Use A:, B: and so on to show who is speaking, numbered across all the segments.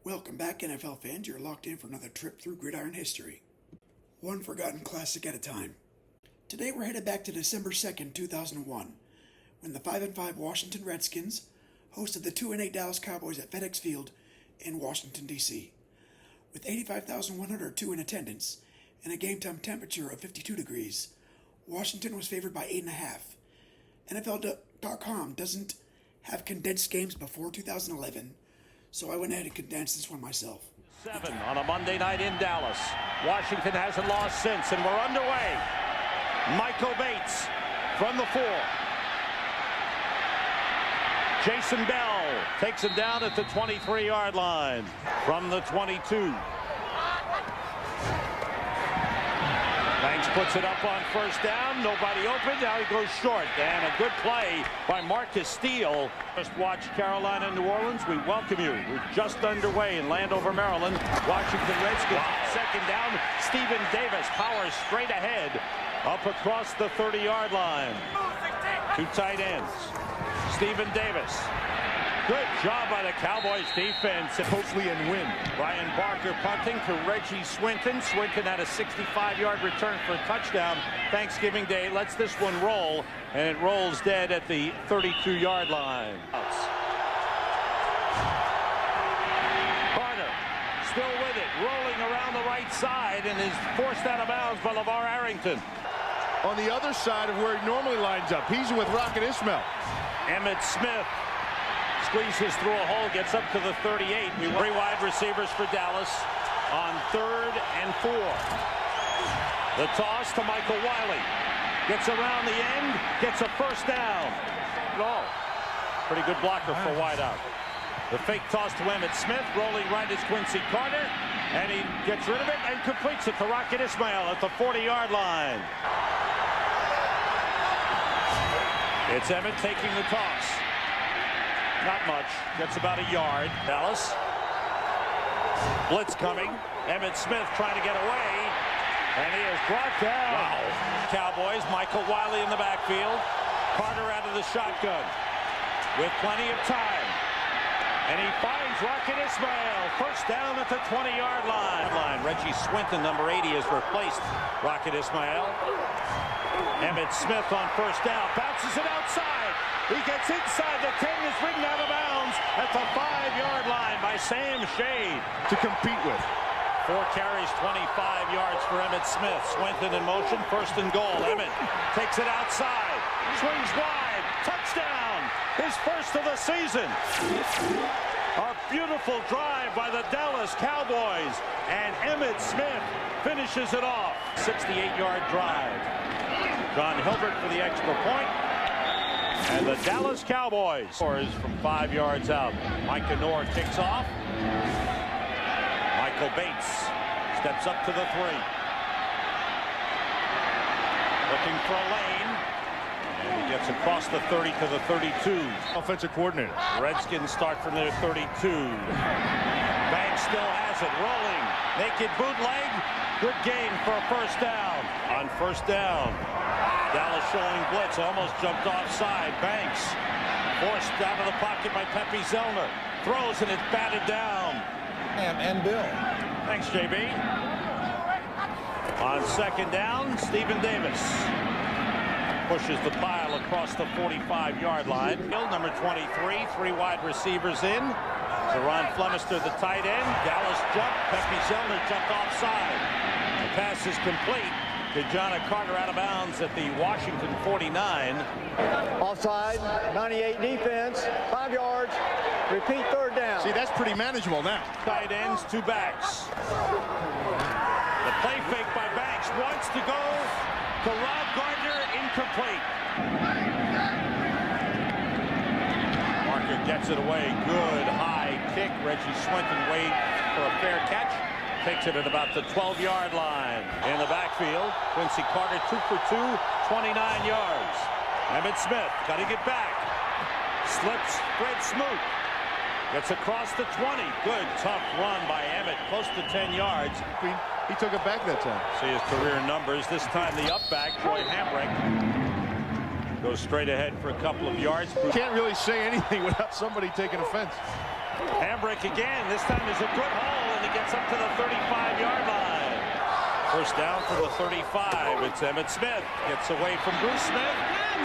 A: Welcome back, NFL fans. You're locked in for another trip through gridiron history. One forgotten classic at a time. Today we're headed back to December 2nd, 2001, when the 5-5 Washington Redskins hosted the 2-8 Dallas Cowboys at FedEx Field in Washington, D.C. With 85,102 in attendance and a game-time temperature of 52 degrees, Washington was favored by 8.5. NFL.com doesn't have condensed games before 2011, so I went ahead and condensed this one myself.
B: 7 on a Monday night in Dallas. Washington hasn't lost since, and we're underway. Michael Bates from the 4. Jason Bell takes him down at the 23-yard line from the 22. Banks puts it up on first down. Nobody open. Now he goes short. And a good play by Marcus Steele. Just watch Carolina, New Orleans. We welcome you. We're just underway in Landover, Maryland. Washington Redskins. Second down. Stephen Davis powers straight ahead up across the 30-yard line. Two tight ends. Stephen Davis. Good job by the Cowboys defense.
C: Hopefully and win.
B: Ryan Barker punting to Reggie Swinton. Swinton had a 65-yard return for a touchdown Thanksgiving Day. Lets this one roll, and it rolls dead at the 32-yard line. Carter still with it, rolling around the right side, and is forced out of bounds by LeVar Arrington.
C: On the other side of where he normally lines up, he's with Rocket Ismail.
B: Emmitt Smith squeezes through a hole, gets up to the 38. Three wide receivers for Dallas on 3rd and 4. The toss to Michael Wiley. Gets around the end, gets a first down. Pretty good blocker for wideout. The fake toss to Emmitt Smith, rolling right is Quincy Carter, and he gets rid of it and completes it to Rocket Ismail at the 40-yard line. It's Emmitt taking the toss. Not much. Gets about a yard. Dallas. Blitz coming. Emmitt Smith trying to get away. And he is brought down. Wow. Cowboys. Michael Wiley in the backfield. Carter out of the shotgun. With plenty of time. And he finds Rocket Ismail. First down at the 20-yard line. Reggie Swinton, number 80, has replaced Rocket Ismail. Emmitt Smith on first down. Bounces it outside. He gets inside the 10, is ridden out of bounds at the 5-yard line by Sam Shade.
C: To compete with.
B: 4 carries, 25 yards for Emmitt Smith. Swinton in motion, 1st and goal. Emmitt takes it outside, swings wide, touchdown, his first of the season. A beautiful drive by the Dallas Cowboys, and Emmitt Smith finishes it off. 68-yard drive. John Hilbert for the extra point. And the Dallas Cowboys scores from 5 yards out. Micah Noor kicks off. Michael Bates steps up to the 3. Looking for a lane. And he gets across the 30 to the 32.
C: Offensive coordinator.
B: Redskins start from their 32. Banks still has it. Rolling. Naked bootleg. Good gain for a first down. On first down. Dallas showing blitz, almost jumped offside. Banks forced out of the pocket by Pepe Zellner. Throws and it's batted down.
C: And Bill.
B: Thanks, JB. On second down, Stephen Davis pushes the pile across the 45-yard line. Number 23, 3 wide receivers in. Ron Flemister, the tight end. Dallas jumped. Pepe Zellner jumped offside. The pass is complete to John Carter out of bounds at the Washington 49.
D: Offside, 98 defense, 5 yards, repeat 3rd down.
C: See, that's pretty manageable now.
B: Tight ends, 2 backs. The play fake by Banks wants to go to Rob Gardner, incomplete. Marker gets it away, good high kick. Reggie Swinton waits for a fair catch. Takes it at about the 12-yard line. In the backfield, Quincy Carter 2 for 2, 29 yards. Emmitt Smith got to get back. Slips Fred Smoot. Gets across the 20. Good, tough run by Emmitt, close to 10 yards.
C: He took it back that time.
B: See his career numbers. This time the up back, Troy Hambrick, goes straight ahead for a couple of yards.
C: Can't really say anything without somebody taking offense.
B: Hambrick again. This time is a good hole, and he gets up to the 35-yard line. First down from the 35. It's Emmitt Smith. Gets away from Bruce Smith.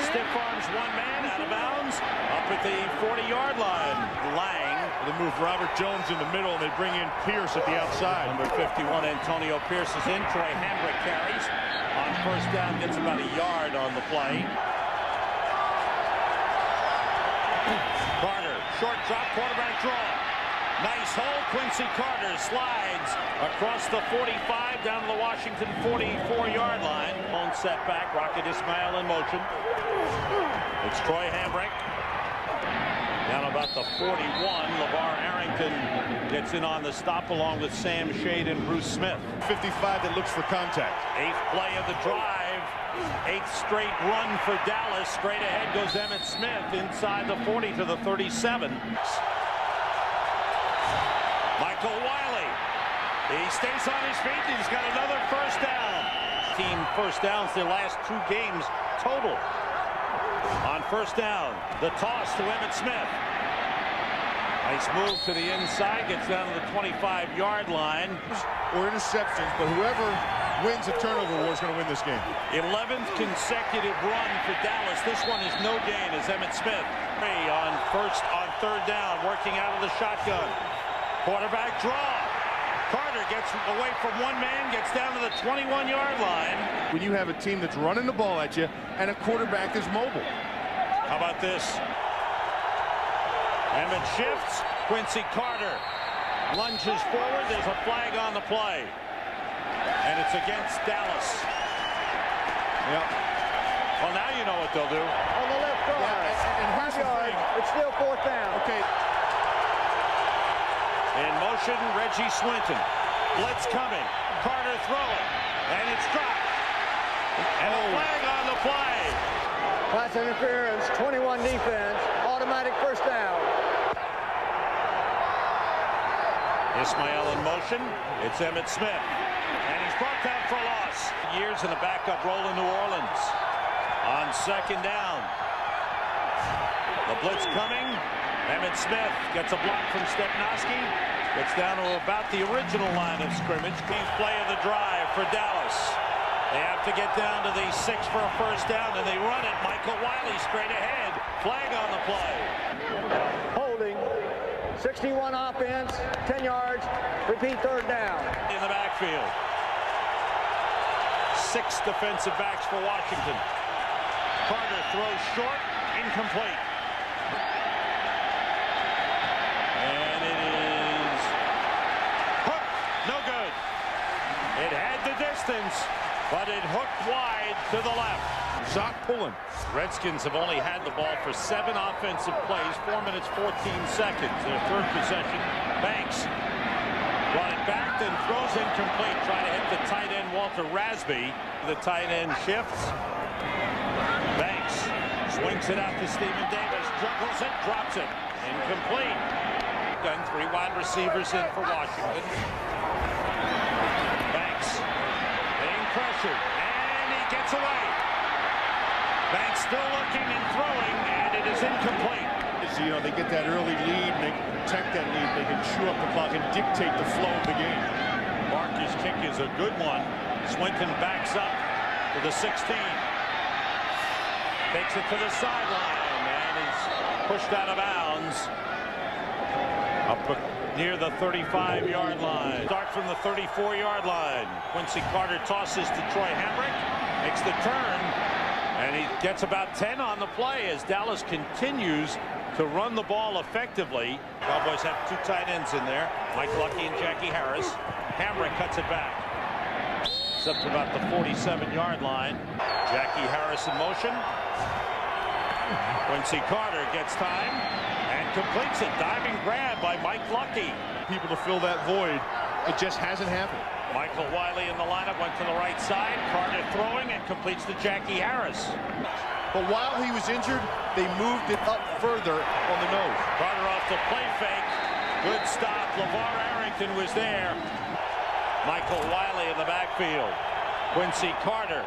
B: Stiff arms one man out of bounds. Up at the 40-yard line. Lang.
C: They move Robert Jones in the middle, and they bring in Pierce at the outside.
B: Number 51, Antonio Pierce is in. Troy Hambrick carries. On first down, gets about a yard on the play. Carter, short drop, quarterback draw. Nice hole. Quincy Carter slides across the 45 down to the Washington 44-yard line. Lone setback. Rocket Ismail in motion. It's Troy Hambrick. Down about the 41. LeVar Arrington gets in on the stop along with Sam Shade and Bruce Smith.
C: 55 that looks for contact.
B: 8th play of the drive. 8th straight run for Dallas. Straight ahead goes Emmitt Smith inside the 40 to the 37. Michael Wiley. He stays on his feet. He's got another first down. Team first downs their last 2 games total. On first down, the toss to Emmitt Smith. Nice move to the inside. Gets down to the 25-yard line.
C: Or interceptions, but whoever wins a turnover war is going to win this game.
B: 11th consecutive run for Dallas. This one is no gain as Emmitt Smith on third down, working out of the shotgun. Quarterback draw. Carter gets away from one man, gets down to the 21-yard line.
C: When you have a team that's running the ball at you and a quarterback that's mobile.
B: How about this? Emmett shifts. Quincy Carter lunges forward. There's a flag on the play. And it's against Dallas.
C: Yep.
B: Well, now you know what they'll do.
D: On the left guard.
C: Yeah, and here's the thing.
D: It's still 4th down.
C: Okay.
B: In motion, Reggie Swinton. Blitz coming. Carter throwing. And it's dropped. And a flag on the play.
D: Pass interference, 21 defense, automatic first down.
B: Ismail in motion. It's Emmitt Smith. And he's brought down for a loss. Years in a backup role in New Orleans. On second down. The blitz coming. Emmitt Smith gets a block from Stepnoski. Gets down to about the original line of scrimmage. Key play of the drive for Dallas. They have to get down to the 6 for a first down, and they run it. Michael Wiley straight ahead. Flag on the play.
D: Holding, 61 offense, 10 yards, repeat third down.
B: In the backfield. 6 defensive backs for Washington. Carter throws short, incomplete. And it is hooked, no good. It had the distance, but it hooked wide to the left.
C: Zock pulling.
B: Redskins have only had the ball for 7 offensive plays, 4 minutes, 14 seconds. Their third possession, Banks brought it back, then throws incomplete. Trying to hit the tight end, Walter Rasby. The tight end shifts. Banks swings it out to Stephen Davis, juggles it, drops it. Incomplete. Gun 3 wide receivers in for Washington. Banks being pressured, and he gets away. Banks still looking and throwing, and it is incomplete.
C: You know, they get that early lead, and they can protect that lead. They can chew up the clock and dictate the flow of the game.
B: Barker's kick is a good one. Swinton backs up to the 16. Takes it to the sideline, and is pushed out of bounds. Up near the 35-yard line. Start from the 34-yard line. Quincy Carter tosses to Troy Hambrick. Makes the turn. And he gets about 10 on the play as Dallas continues to run the ball effectively. Cowboys have 2 tight ends in there, Mike Lucky and Jackie Harris. Hambrick cuts it back. It's up to about the 47-yard line. Jackie Harris in motion. Quincy Carter gets time and completes it. Diving grab by Mike Lucky.
C: People to fill that void. It just hasn't happened.
B: Michael Wiley in the lineup, went to the right side. Carter throwing and completes to Jackie Harris.
C: But while he was injured, they moved it up further on the nose.
B: Carter off the play fake. Good stop. LeVar Arrington was there. Michael Wiley in the backfield. Quincy Carter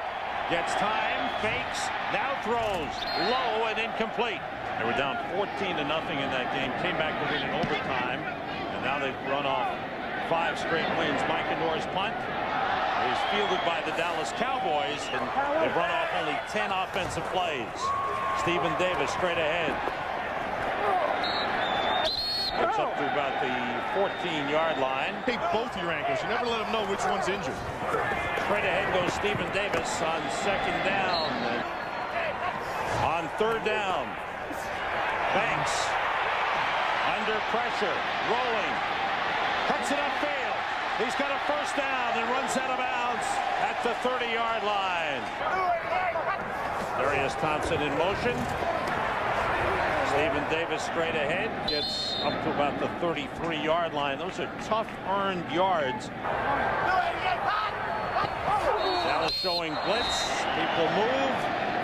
B: gets time, fakes, now throws. Low and incomplete. They were down 14-0 in that game, came back to win in overtime, and now they've run off 5 straight wins. Mike Anor's punt is fielded by the Dallas Cowboys, and they've run off only 10 offensive plays. Stephen Davis straight ahead. Gets up to about the 14-yard line.
C: Take both your ankles. You never let them know which one's injured.
B: Straight ahead goes Stephen Davis on 2nd down. On 3rd down, Banks under pressure, rolling, cuts it upfield. He's got a 1st down and runs out of bounds at the 30-yard line. Darius Thompson in motion. Stephen Davis straight ahead, gets up to about the 33-yard line. Those are tough earned yards. Dallas showing blitz. People move.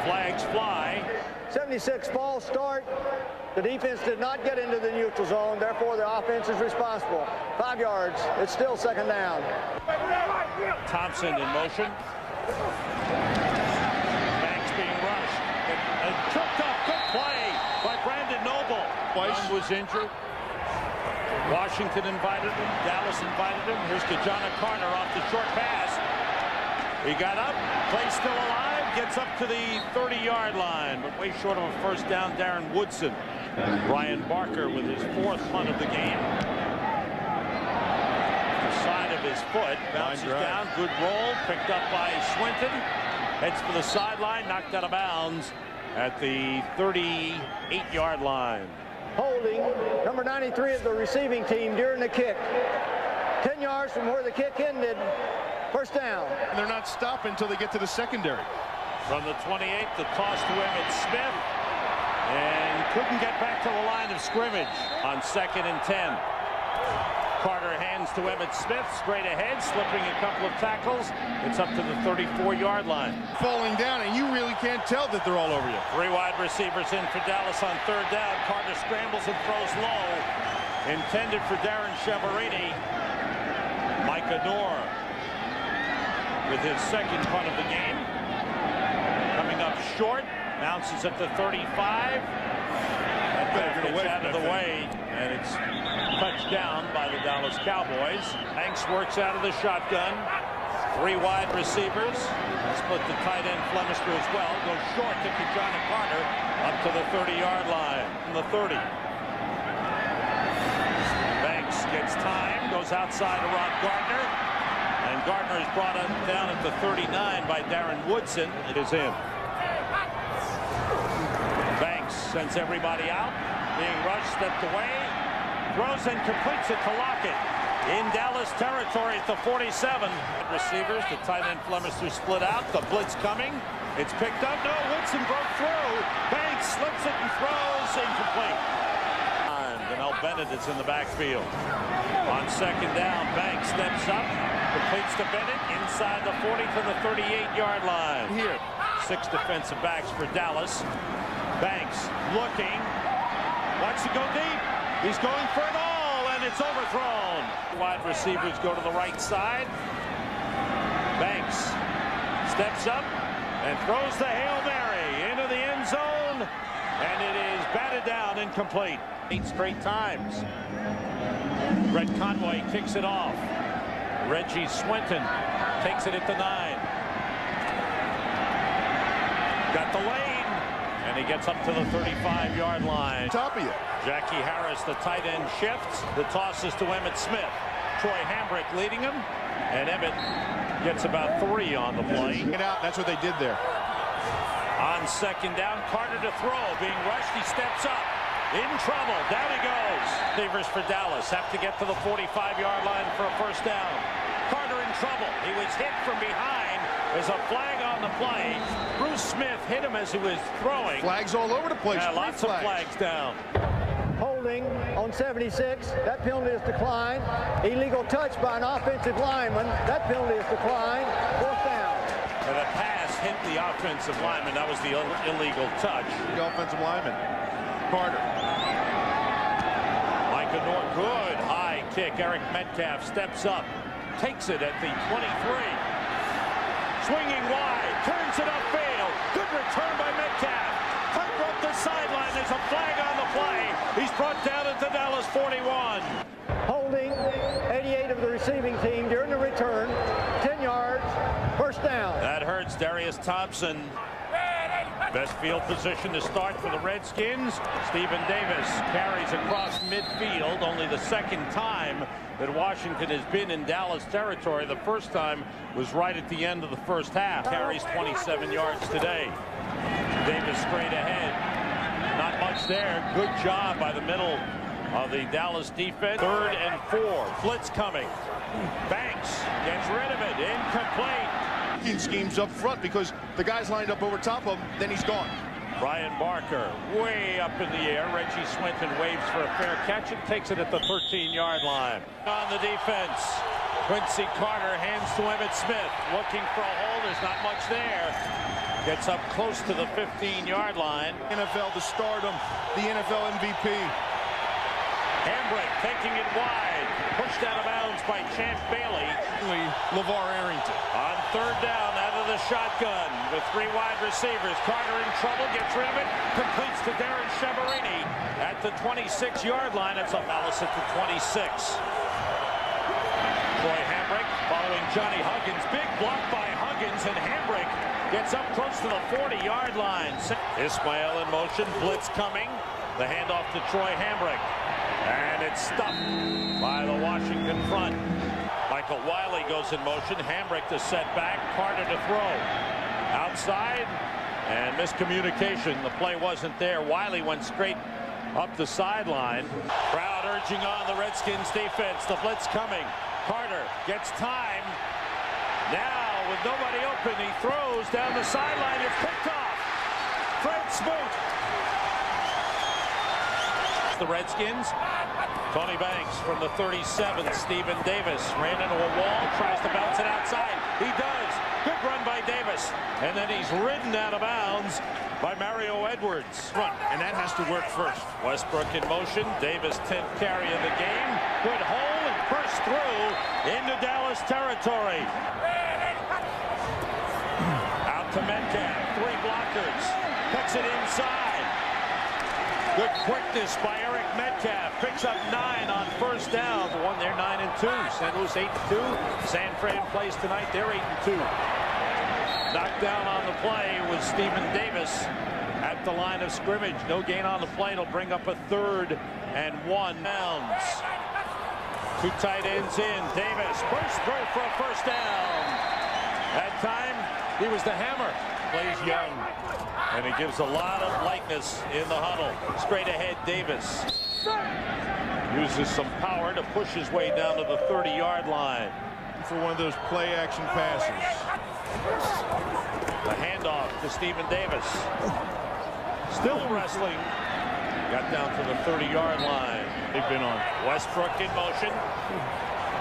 B: Flags fly.
D: 76 false start. The defense did not get into the neutral zone. Therefore, the offense is responsible. 5 yards. It's still 2nd down.
B: Thompson in motion. Banks being rushed. And tripped up. Good play by Brandon Noble. One was injured. Washington invited him. Dallas invited him. Here's Kajana Carter off the short pass. He got up. Play's still alive. Gets up to the 30-yard line, but way short of a 1st down. Darren Woodson. Ryan Barker with his 4th punt of the game. The side of his foot bounces down. Good roll. Picked up by Swinton. Heads for the sideline. Knocked out of bounds at the 38-yard line.
D: Holding number 93 of the receiving team during the kick. 10 yards from where the kick ended. 1st down.
C: And they're not stopping until they get to the secondary.
B: From the 28, the toss to Emmitt Smith. And couldn't get back to the line of scrimmage on 2nd and 10. Carter hands to Emmitt Smith, straight ahead, slipping a couple of tackles. It's up to the 34-yard line.
C: Falling down, and you really can't tell that they're all over you.
B: 3 wide receivers in for Dallas on 3rd down. Carter scrambles and throws low. Intended for Darren Chiaverini. Mike Anor with his 2nd punt of the game. Coming up short, bounces at the 35. That gets out of the way, and it's touchdown by the Dallas Cowboys. Banks works out of the shotgun. 3 wide receivers. Split the tight end Flemister as well. Goes short to Kajana Carter up to the 30-yard line. From the 30. Banks gets time, goes outside to Ron Gardner. And Gardner is brought down at the 39 by Darren Woodson. It is in. Banks sends everybody out. Being rushed, stepped away. Throws and completes it to Lockett. In Dallas territory at the 47. Receivers, the tight end Flemister split out. The blitz coming. It's picked up. No, Woodson broke through. Banks slips it and throws. Incomplete. And Al Bennett is in the backfield. On 2nd down, Banks steps up. Completes to Bennett inside the 40 to the 38-yard line. Here, 6 defensive backs for Dallas. Banks looking, wants to go deep. He's going for it all, and it's overthrown. Wide receivers go to the right side. Banks steps up and throws the Hail Mary into the end zone, and it is batted down, incomplete. 8 straight times. Brett Conway kicks it off. Reggie Swinton takes it at the 9. Got the lane, and he gets up to the 35-yard line.
C: Top of you.
B: Jackie Harris, the tight end, shifts. The toss is to Emmitt Smith. Troy Hambrick leading him, and Emmitt gets about 3 on the play.
C: Get out. That's what they did there.
B: On 2nd down, Carter to throw. Being rushed, he steps up. In trouble. Down he goes. Receivers for Dallas have to get to the 45-yard line for a 1st down. Carter in trouble. He was hit from behind. There's a flag on the play. Bruce Smith hit him as he was throwing.
C: Flags all over the place.
B: Yeah, lots of flags down.
D: Holding on 76. That penalty is declined. Illegal touch by an offensive lineman. That penalty is declined. 4th down.
B: And the pass hit the offensive lineman. That was the illegal touch.
C: The offensive lineman. Carter.
B: Mike Anor, good high kick. Eric Metcalf steps up. Takes it at the 23. Swinging wide. Turns it upfield. Good return by Metcalf. Tucker up the sideline. there's a flag on the play. He's brought down at the Dallas 41.
D: Holding 88 of the receiving team during the return. 10 yards, first down.
B: That hurts Darius Thompson. Best field position to start for the Redskins. Stephen Davis carries across midfield. Only the second time that Washington has been in Dallas territory. The first time was right at the end of the first half. Carries 27 yards today. Davis straight ahead. Not much there. Good job by the middle of the Dallas defense. 3rd and 4. Blitz coming. Banks gets rid of it. Incomplete.
C: Schemes up front because the guy's lined up over top of him, then he's gone.
B: Brian Barker way up in the air. Reggie Swinton waves for a fair catch and takes it at the 13-yard line. On the defense, Quincy Carter hands to Emmitt Smith, looking for a hole. There's not much there. Gets up close to the 15-yard line.
C: NFL to stardom, the NFL MVP.
B: Hambrick taking it wide, pushed out of bounds by Champ Bailey.
C: LeVar Arrington.
B: On 3rd down, out of the shotgun with 3 wide receivers. Carter in trouble, gets rid of it, completes to Darren Chiaverini at the 26-yard line. It's up Dallas at the 26. Troy Hambrick following Johnny Huggins. Big block by Huggins, and Hambrick gets up close to the 40-yard line. Ismail in motion, blitz coming. The handoff to Troy Hambrick. And it's stopped by the Washington front. Michael Wiley goes in motion. Hambrick to set back. Carter to throw. Outside. And miscommunication. The play wasn't there. Wiley went straight up the sideline. Crowd urging on the Redskins defense. The blitz coming. Carter gets time. Now with nobody open, he throws down the sideline. It's picked off. Fred Smoot. The Redskins. Tony Banks from the 37. Stephen Davis ran into a wall, tries to bounce it outside. He does. Good run by Davis. And then he's ridden out of bounds by Mario Edwards.
C: Run, and that has to work first.
B: Westbrook in motion. Davis 10th carry of the game. Good hole and burst through into Dallas territory. Out to Metcalf. 3 blockers. Puts it inside. Good quickness by Eric Metcalf. Picks up 9 on first down. The one there 9-2. St. Louis 8-2. San Fran plays tonight. They're 8-2. Knocked down on the play was Stephen Davis at the line of scrimmage. No gain on the play. It'll bring up a 3rd and 1 downs. 2 tight ends in. Davis burst through for a first down. That time he was the hammer. Plays young. And he gives a lot of lightness in the huddle. Straight ahead, Davis uses some power to push his way down to the 30-yard line.
C: For one of those play-action passes.
B: The handoff to Stephen Davis. Still wrestling. Got down to the 30-yard line.
C: They've been on.
B: Westbrook in motion.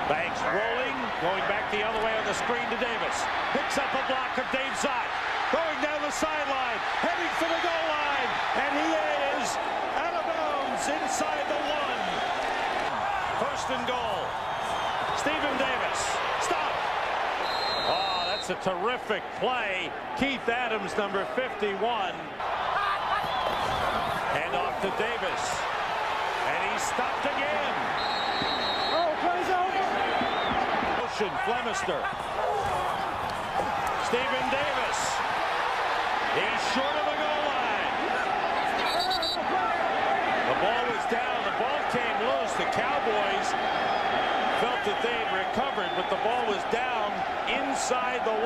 B: Banks rolling. Going back the other way on the screen to Davis. Picks up a block of Dave Zott. Going down the sideline, heading for the goal line, and he is out of bounds inside the 1. 1st and goal. Stephen Davis, stop. Oh, that's a terrific play. Keith Adams, number 51. Hand off to Davis, and he's stopped again.
D: Oh, plays over.
B: Motion, Flemister. Stephen Davis. He's short of the goal line. The ball was down. The ball came loose. The Cowboys felt that they had recovered, but the ball was down inside the 1.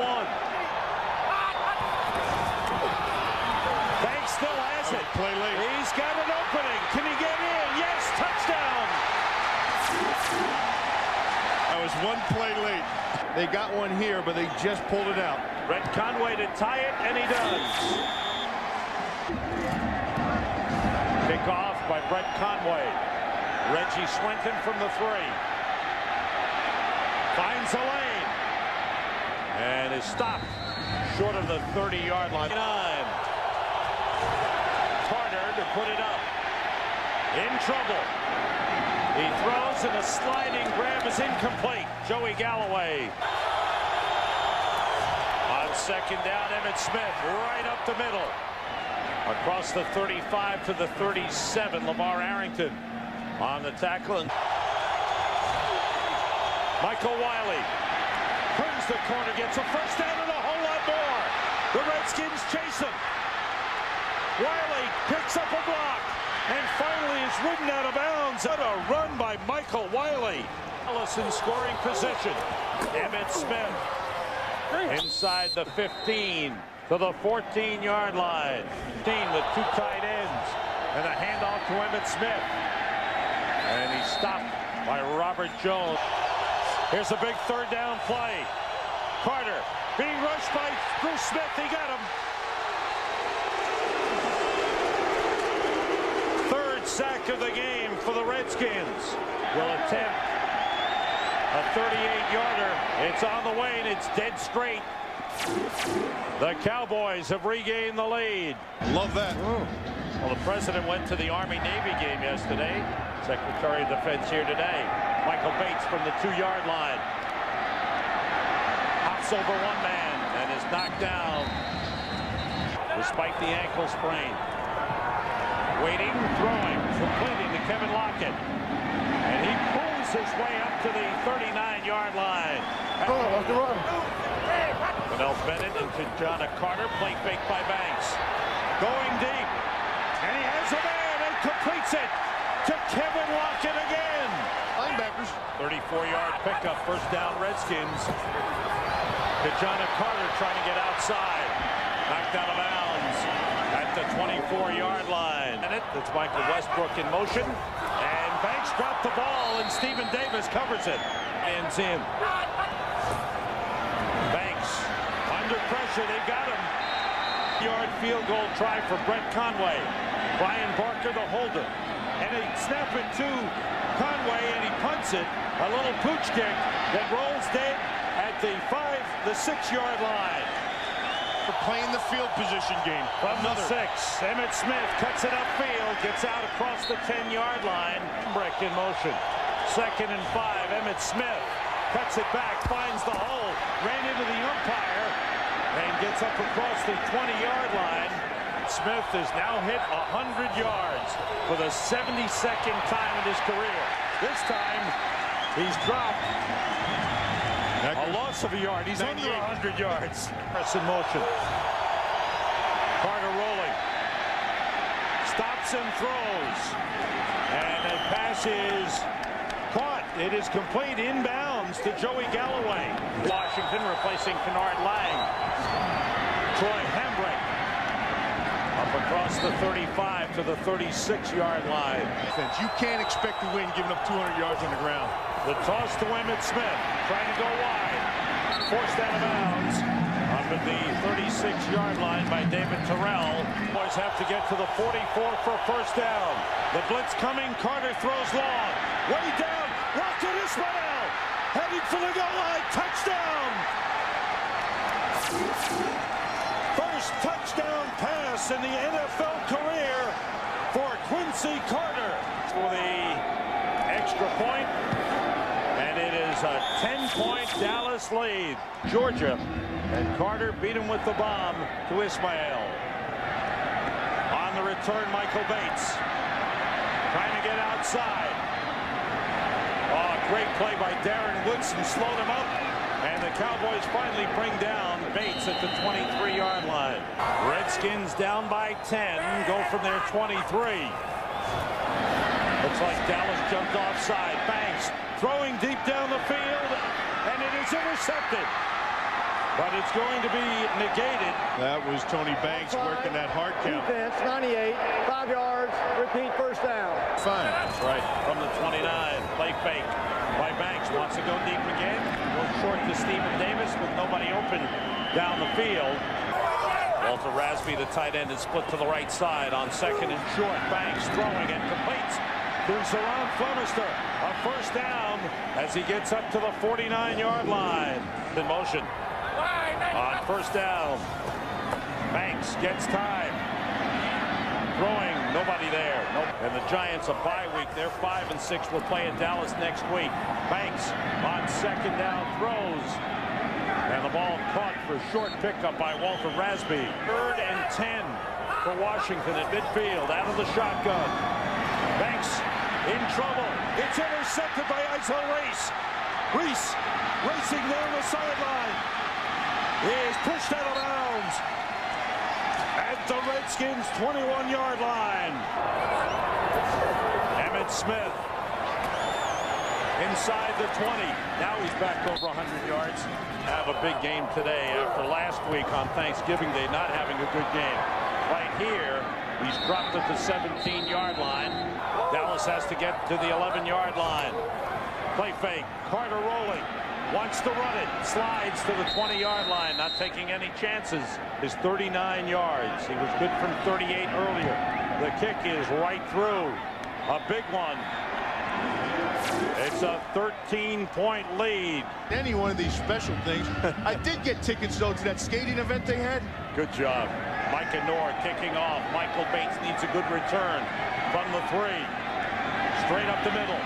B: Banks still has it.
C: Play late.
B: He's got an opening. Can he get in? Yes, touchdown.
C: That was 1 play late. They got one here, but they just pulled it out.
B: Brett Conway to tie it, and he does. Kick off by Brett Conway. Reggie Swinton from the 3. Finds a lane. And is stopped short of the 30-yard line. 9. Carter to put it up. In trouble. He throws, and a sliding grab is incomplete. Joey Galloway. On 2nd down, Emmitt Smith right up the middle. Across the 35 to the 37, LeVar Arrington on the tackle. And Michael Wiley turns the corner, gets a first down and a whole lot more. The Redskins chase him. Wiley picks up a block and finally is ridden out of bounds. What a run by Michael Wiley. Allison scoring position. Emmitt Smith inside the 15 to the 14-yard line. With two tight ends and a handoff to Emmitt Smith. And he's stopped by Robert Jones. Here's a big third down play. Carter being rushed by Bruce Smith. He got him. Third sack of the game for the Redskins. Will attempt a 38-yarder. It's on the way and it's dead straight. The Cowboys have regained the lead.
C: Love that.
B: Well, the president went to the Army-Navy game yesterday. Secretary of Defense here today. Michael Bates from the 2-yard line. Hops over one man and is knocked down despite the ankle sprain. Waiting, throwing, completing to Kevin Lockett. And he pulls his way up to the 39-yard line. Vanell Bennett into John Carter. Play fake by Banks. Going deep. And he has a man and completes it to Kevin Lockett again.
C: Linebackers.
B: 34-yard pickup. First down Redskins. To John Carter trying to get outside. Knocked out of bounds at the 24-yard line. And it's Michael Westbrook in motion. And Banks dropped the ball and Stephen Davis covers it. Ends in. Banks under pressure. They've got him. Yard field goal try for Brett Conway. Brian Barker the holder. And they snap it to Conway and he punts it. A little pooch kick that rolls dead at the 6-yard line.
C: For playing the field position game.
B: From the 6, Emmitt Smith cuts it upfield, gets out across the 10-yard line. Break in motion. 2nd and 5, Emmitt Smith cuts it back, finds the hole, ran into the umpire, and gets up across the 20-yard line. Smith has now hit 100 yards for the 72nd time in his career. This time, he's dropped a loss of a yard. He's under 100 yards. Press in motion. Carter rolling. Stops and throws. And the pass is caught. It is complete inbounds to Joey Galloway. Washington replacing Kennard Lang. Troy Hambrick up across the 35 to the 36-yard line.
C: You can't expect to win giving up 200 yards on the ground.
B: The toss to Emmitt Smith, trying to go wide. Forced out of bounds under the 36-yard line by David Terrell. Boys have to get to the 44 for first down. The blitz coming, Carter throws long. Way down, Rocket Ismail, heading for the goal line, touchdown! First touchdown pass in the NFL career for Quincy Carter. For the extra point. And it is a 10-point Dallas lead. Georgia and Carter beat him with the bomb to Ismail. On the return, Michael Bates trying to get outside. Oh, great play by Darren Woodson, slowed him up. And the Cowboys finally bring down Bates at the 23-yard line. Redskins down by 10, go from their 23. Looks like Dallas jumped offside. Banks throwing deep down the field, and it is intercepted. But it's going to be negated.
C: That was Tony Banks working that hard count.
D: Defense, 98, 5 yards, repeat first down.
C: Fine.
B: That's right, from the 29. Play fake by Banks. Wants to go deep again. Goes short to Stephen Davis with nobody open down the field. Walter Rasby, the tight end, is split to the right side on 2nd and short. Banks throwing and completes to Zeron Flemister. A first down as he gets up to the 49-yard line. In motion. On first down. Banks gets time. Throwing, nobody there. Nope. And the Giants, a bye week. They're 5 and 6. Will play in Dallas next week. Banks on 2nd down throws. And the ball caught for short pickup by Walter Rasby. 3rd and 10. for Washington at midfield, out of the shotgun. Banks in trouble. It's intercepted by Iso Reese. Reese racing down the sideline. He is pushed out of bounds at the Redskins' 21-yard line. Emmitt Smith inside the 20. Now he's back over 100 yards. Have a big game today after last week on Thanksgiving Day not having a good game. Right here, he's dropped at the 17-yard line. Dallas has to get to the 11-yard line. Play fake. Carter rolling. Wants to run it. Slides to the 20-yard line. Not taking any chances. Is 39 yards. He was good from 38 earlier. The kick is right through. A big one. It's a 13-point lead.
C: Any one of these special things. I did get tickets, though, to that skating event they had.
B: Good job. Micah Noor kicking off. Michael Bates needs a good return from the 3. Straight up the middle.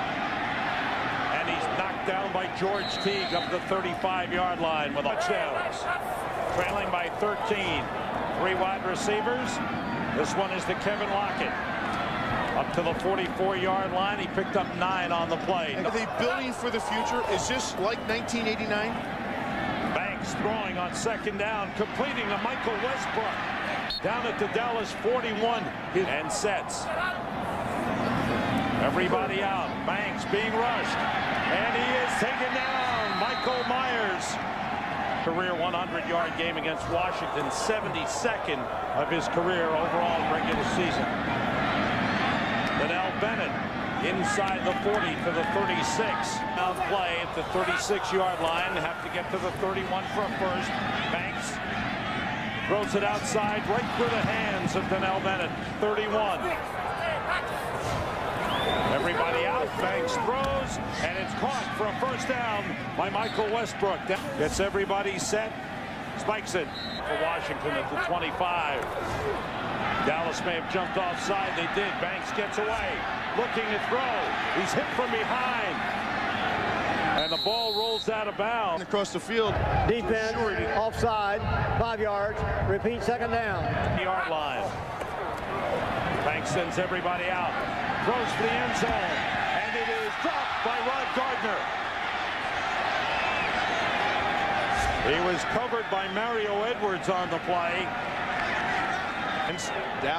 B: And he's knocked down by George Teague up the 35-yard line with touchdowns. Trailing by 13. 3 wide receivers. This one is to Kevin Lockett. Up to the 44-yard line. He picked up 9 on the play.
C: Are they building for the future? Is this like 1989?
B: Banks throwing on second down, completing to Michael Westbrook. Down at the Dallas 41 and sets. Everybody out. Banks being rushed. And he is taken down. Michael Myers. Career 100-yard game against Washington. 72nd of his career overall in regular season. Liddell Bennett inside the 40 to the 36. Now play at the 36-yard line. Have to get to the 31 for a first. Banks throws it outside right through the hands of Liddell Bennett. 31. Everybody out. Banks throws, and it's caught for a first down by Michael Westbrook. Gets everybody set. Spikes it for Washington at the 25. Dallas may have jumped offside. They did. Banks gets away. Looking to throw. He's hit from behind. And the ball rolls out of bounds.
C: Across the field.
D: Defense, offside, 5 yards. Repeat, second down.
B: Yard line. Banks sends everybody out. Throws for the end zone. And it is dropped by Rod Gardner. He was covered by Mario Edwards on the play.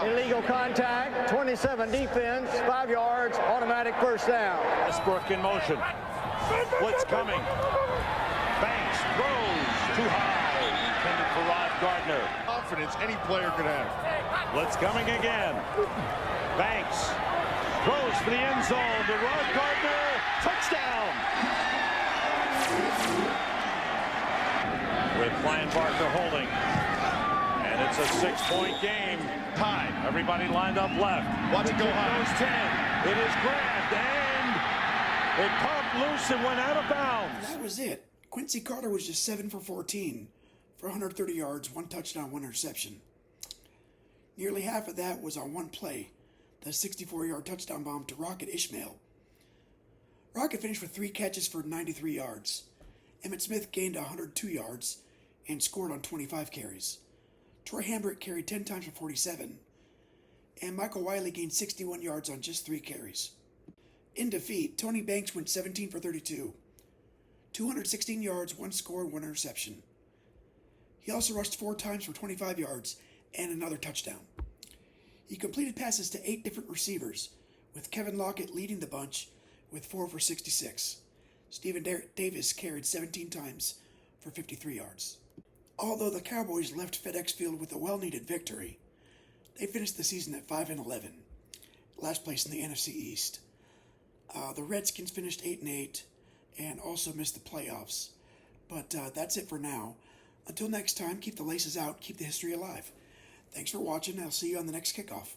D: Illegal contact, 27 defense, 5 yards, automatic first down.
B: Westbrook in motion. Blitz coming. Banks throws too high. Intended for Rod Gardner.
C: Confidence any player could have.
B: Blitz coming again. Banks throws for the end zone to Rod Gardner. Touchdown. With Brian Barker holding. And it's a 6-point game. Time. Everybody lined up left.
C: Watch it go high.
B: Goes 10. It is grabbed and it popped loose and went out of bounds.
A: That was it. Quincy Carter was just 7 for 14 for 130 yards, 1 touchdown, 1 interception. Nearly half of that was on one play, the 64-yard touchdown bomb to Rocket Ishmael. Rocket finished with 3 catches for 93 yards. Emmitt Smith gained 102 yards and scored on 25 carries. Troy Hambrick carried 10 times for 47, and Michael Wiley gained 61 yards on just 3 carries. In defeat, Tony Banks went 17 for 32, 216 yards, 1 score, 1 interception. He also rushed 4 times for 25 yards and another touchdown. He completed passes to 8 different receivers, with Kevin Lockett leading the bunch with 4 for 66. Stephen Davis carried 17 times for 53 yards. Although the Cowboys left FedEx Field with a well-needed victory, they finished the season at 5-11, last place in the NFC East. The Redskins finished 8-8 and also missed the playoffs. But that's it for now. Until next time, keep the laces out, keep the history alive. Thanks for watching. I'll see you on the next kickoff.